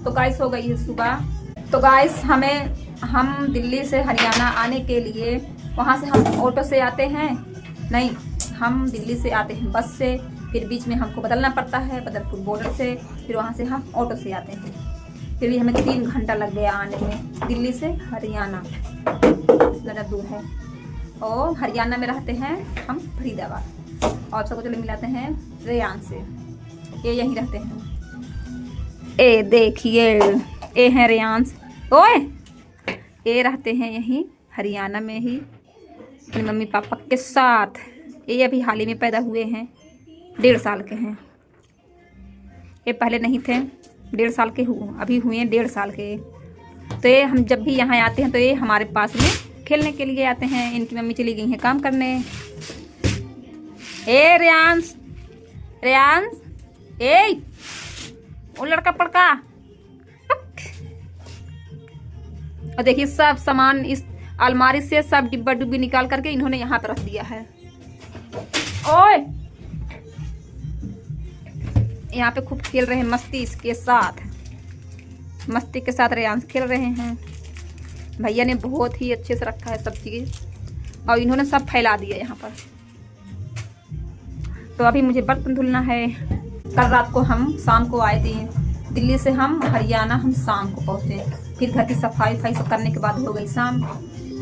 तो गाइस हो गई है सुबह। तो गाइस हम दिल्ली से हरियाणा आने के लिए वहाँ से हम ऑटो से आते हैं, नहीं हम दिल्ली से आते हैं बस से, फिर बीच में हमको बदलना पड़ता है बदरपुर बॉर्डर से, फिर वहाँ से हम ऑटो से आते हैं। फिर भी हमें 3 घंटा लग गया आने में, दिल्ली से हरियाणा ज़्यादा दूर है। और हरियाणा में रहते हैं हम फरीदाबाद, और सबको चले मिलाते हैं रेयान से, ये यहीं रहते हैं। ए देखिए ये हैं रेयांस, ओए ये रहते हैं यहीं हरियाणा में ही अपने मम्मी पापा के साथ। ये अभी हाल ही में पैदा हुए हैं, 1.5 साल के हैं। ये पहले नहीं थे, 1.5 साल के अभी हुए हैं 1.5 साल के। तो ये हम जब भी यहाँ आते हैं तो ये हमारे पास में खेलने के लिए आते हैं। इनकी मम्मी चली गई हैं काम करने। ए रेयांस, रेयांस ए वो लड़का पड़का। और देखिए सब सामान इस अलमारी से सब डिब्बा डुब्बी निकाल करके इन्होंने यहाँ पे रख दिया है। ओए यहाँ पे खूब खेल रहे हैं मस्ती इसके साथ, मस्ती के साथ रेयांस खेल रहे हैं। भैया ने बहुत ही अच्छे से रखा है सब चीज, और इन्होंने सब फैला दिया यहाँ पर। तो अभी मुझे बर्तन धुलना है। कल रात को हम शाम को आए थे दिल्ली से, हम हरियाणा हम शाम को पहुंचे। फिर घर की सफाई सब करने के बाद हो गई शाम।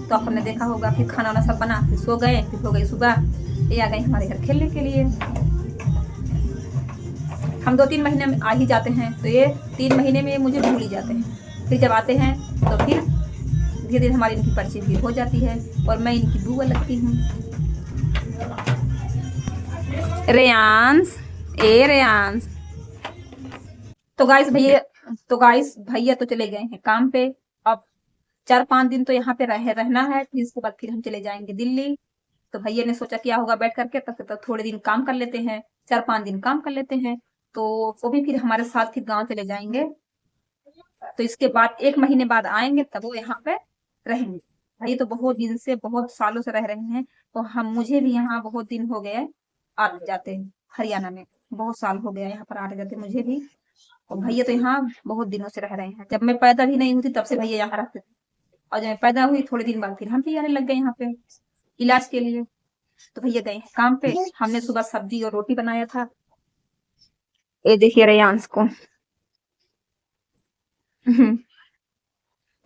तो आपने देखा होगा, फिर खाना वाना सब बना, फिर सो गए, फिर हो गई सुबह। ये आ गए हमारे घर खेलने के लिए। हम 2-3 महीने में आ ही जाते हैं, तो ये 3 महीने में मुझे भूल ही जाते हैं। फिर जब आते हैं तो फिर धीरे धीरे हमारी इनकी परिचय भी हो जाती है, और मैं इनकी बुआ लगती हूँ। रेयांस ए रेयांस। तो गाइस भैया तो चले गए हैं काम पे। अब 4-5 दिन तो यहाँ पे रहना है, फिर इसके बाद फिर हम चले जाएंगे दिल्ली। तो भैया ने सोचा क्या होगा बैठ करके तब तक थोड़े दिन काम कर लेते हैं, 4-5 दिन काम कर लेते हैं, तो वो भी फिर हमारे साथ फिर गांव चले जाएंगे। तो इसके बाद 1 महीने बाद आएंगे, तब वो यहाँ पे रहेंगे। भाई तो बहुत दिन से, बहुत सालों से रह रहे हैं, तो मुझे भी यहाँ बहुत दिन हो गए आते जाते हैं। हरियाणा में बहुत साल हो गया यहाँ पर आते जाते मुझे भी। और भैया तो यहाँ बहुत दिनों से रह रहे हैं, जब मैं पैदा भी नहीं हुई थी तब से भैया यहाँ रहते थे। और जब मैं पैदा हुई थोड़े दिन बाद फिर हम भी आने लग गए यहाँ पे इलाज के लिए। तो भैया गए हैं काम पे। हमने सुबह सब्जी और रोटी बनाया था। ये देखिए रेयांस को।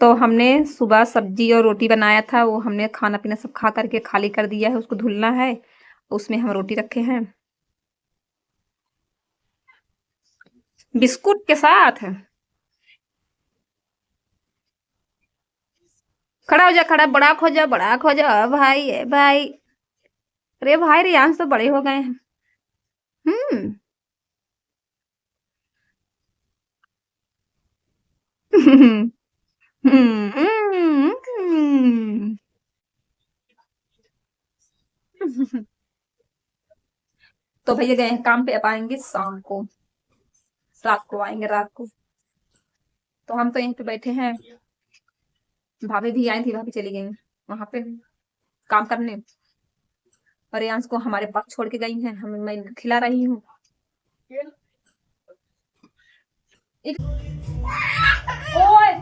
तो हमने सुबह सब्जी और रोटी बनाया था, वो हमने खाना पीना सब खा करके खाली कर दिया है, उसको धुलना है। उसमें हम रोटी रखे हैं बिस्कुट के साथ। खड़ा हो जा, खड़ा, बड़ा खो जा, बड़ा खो जा भाई है भाई। अरे भाई रेयांस तो बड़े हो गए हैं। तो भैया गए हैं काम पे, अब आएंगे शाम को, रात को आएंगे रात को। तो हम तो यहीं पे बैठे हैं। भाभी भी आई थी, भाभी चली गई वहां पे काम करने, और रेयांस को हमारे पास छोड़ के गई हैं। मैं इनको खिला रही हूँ। ओए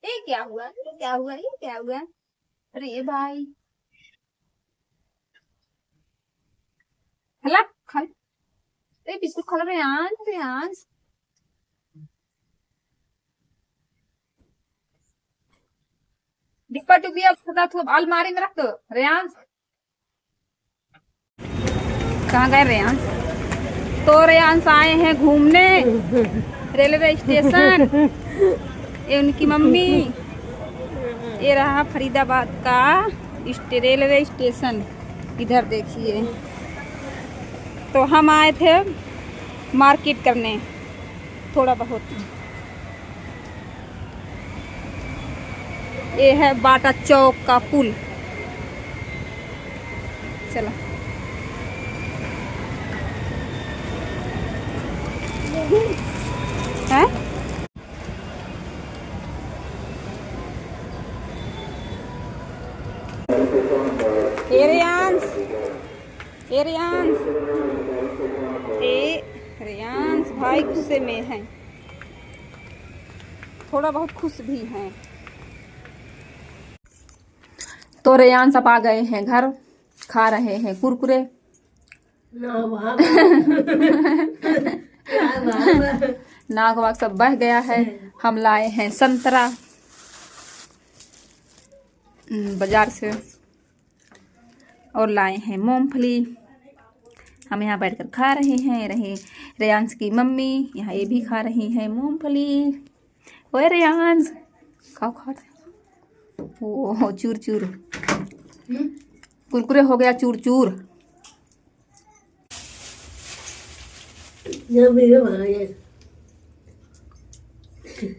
ये क्या हुआ, ये क्या हुआ, ये क्या हुआ? अरे भाई खा खा, बिस्कुट खा रेयांस, रेयांस डिब्बा डुब्बी अब अलमारी में रख दो। रेयांस कहाँ गए रेयांस? तो रेयांस आए हैं घूमने रेलवे स्टेशन। ये उनकी मम्मी, ये रहा फरीदाबाद का रेलवे स्टेशन, इधर देखिए। तो हम आए थे मार्केट करने थोड़ा बहुत। ये है बाटा चौक का पुल। चलो है रेयांस, रेयांस भाई गुस्से में हैं, थोड़ा बहुत खुश भी हैं। तो रेयान सब आ गए हैं घर, खा रहे हैं कुरकुरे। नाक वाक सब बह गया है। हम लाए हैं संतरा बाजार से और लाए हैं मूंगफली। हम यहाँ बैठकर खा रहे हैं। रहे रेयांश की मम्मी यहाँ, ये भी खा रही हैं मूंगफली। ओए रेयांश खाओ खाओ। ओ चूर चूर कुरकुरे हो गया चूर चूर।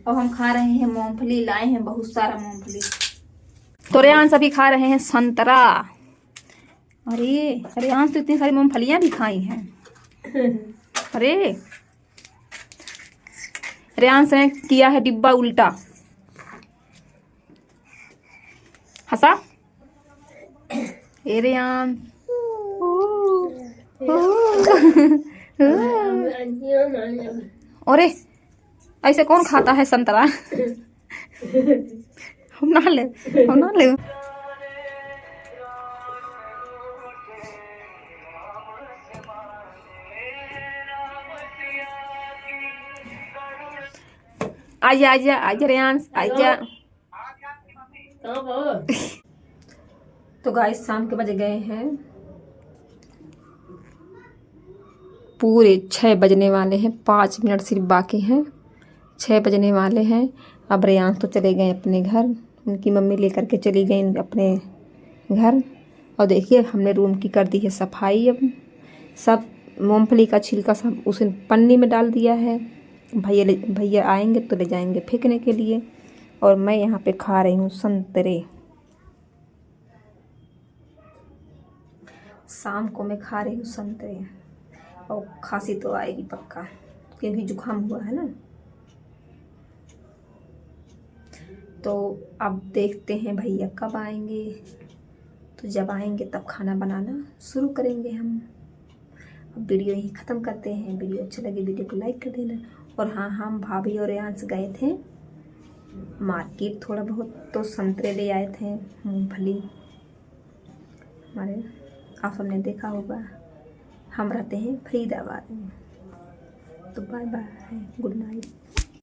और हम खा रहे हैं मूंगफली, लाए हैं बहुत सारा मूंगफली। तो रेयांश अभी खा रहे हैं संतरा। अरे रेयांश तो इतनी सारी मूंगफलियां भी खाई हैं। अरे रेयांश ने किया है डिब्बा उल्टा। हंसा ए रेयांश। अरे ऐसे कौन खाता है संतरा? हम ना ले, हम ना ले। आजा आजा आजा रेयांश आजा। तो गाइस शाम के बज गए हैं पूरे 6 बजने वाले हैं। 5 मिनट सिर्फ बाकी हैं, 6 बजने वाले हैं। अब रेयांश तो चले गए अपने घर, उनकी मम्मी लेकर के चली गई अपने घर। और देखिए हमने रूम की कर दी है सफाई। अब सब मूंगफली का छिलका सब उसे पन्नी में डाल दिया है। भैया आएंगे तो ले जाएंगे फेंकने के लिए। और मैं यहाँ पे खा रही हूँ संतरे। शाम को मैं खा रही हूँ संतरे। और खांसी तो आएगी पक्का, क्योंकि जुकाम हुआ है ना। तो अब देखते हैं भैया कब आएंगे। तो जब आएंगे तब खाना बनाना शुरू करेंगे हम। अब वीडियो यही ख़त्म करते हैं। वीडियो अच्छा लगे वीडियो को लाइक कर देना। और हाँ, हम भाभी और रेयांश गए थे मार्केट थोड़ा बहुत, तो संतरे ले आए थे, मूंगफली हमारे, आप सबने देखा होगा। हम रहते हैं फरीदाबाद में। तो बाय बाय, गुड नाइट।